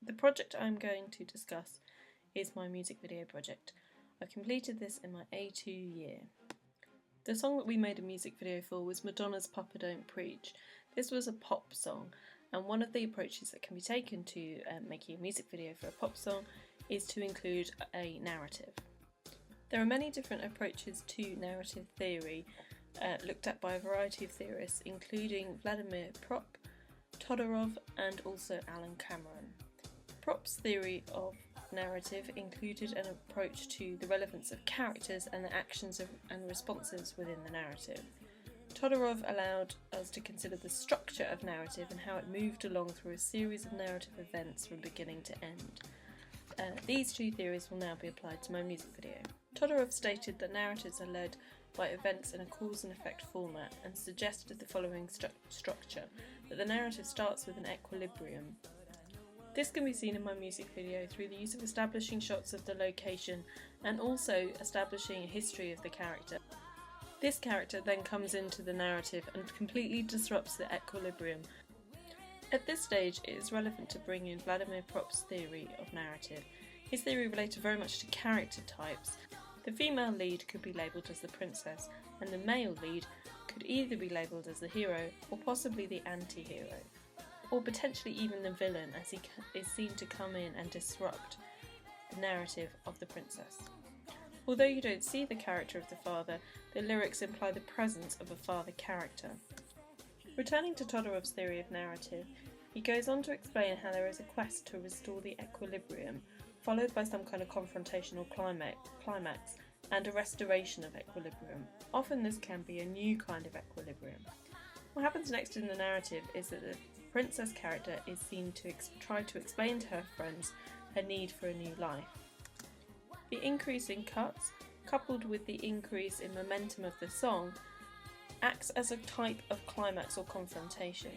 The project I'm going to discuss is my music video project. I completed this in my A2 year. The song that we made a music video for was Madonna's Papa Don't Preach. This was a pop song, and one of the approaches that can be taken to making a music video for a pop song is to include a narrative. There are many different approaches to narrative theory looked at by a variety of theorists, including Vladimir Propp, Todorov and also Alan Cameron. Propp's theory of narrative included an approach to the relevance of characters and the actions and responses within the narrative. Todorov allowed us to consider the structure of narrative and how it moved along through a series of narrative events from beginning to end. These two theories will now be applied to my music video. Todorov stated that narratives are led by events in a cause and effect format and suggested the following structure, that the narrative starts with an equilibrium. This can be seen in my music video through the use of establishing shots of the location and also establishing a history of the character. This character then comes into the narrative and completely disrupts the equilibrium. At this stage, it is relevant to bring in Vladimir Propp's theory of narrative. His theory related very much to character types. The female lead could be labelled as the princess, and the male lead could either be labelled as the hero or possibly the anti-hero, or potentially even the villain, as he is seen to come in and disrupt the narrative of the princess. Although you don't see the character of the father, the lyrics imply the presence of a father character. Returning to Todorov's theory of narrative, he goes on to explain how there is a quest to restore the equilibrium, followed by some kind of confrontational climax and a restoration of equilibrium. Often this can be a new kind of equilibrium. What happens next in the narrative is that the princess character is seen to try to explain to her friends her need for a new life. The increase in cuts, coupled with the increase in momentum of the song, acts as a type of climax or confrontation.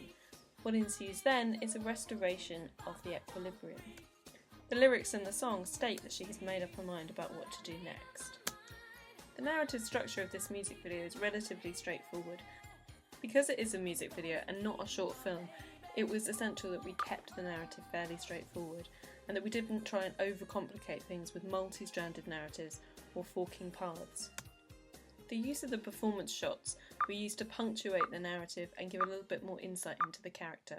What ensues then is a restoration of the equilibrium. The lyrics in the song state that she has made up her mind about what to do next. The narrative structure of this music video is relatively straightforward. Because it is a music video and not a short film, it was essential that we kept the narrative fairly straightforward and that we didn't try and overcomplicate things with multi-stranded narratives or forking paths. The use of the performance shots were used to punctuate the narrative and give a little bit more insight into the character.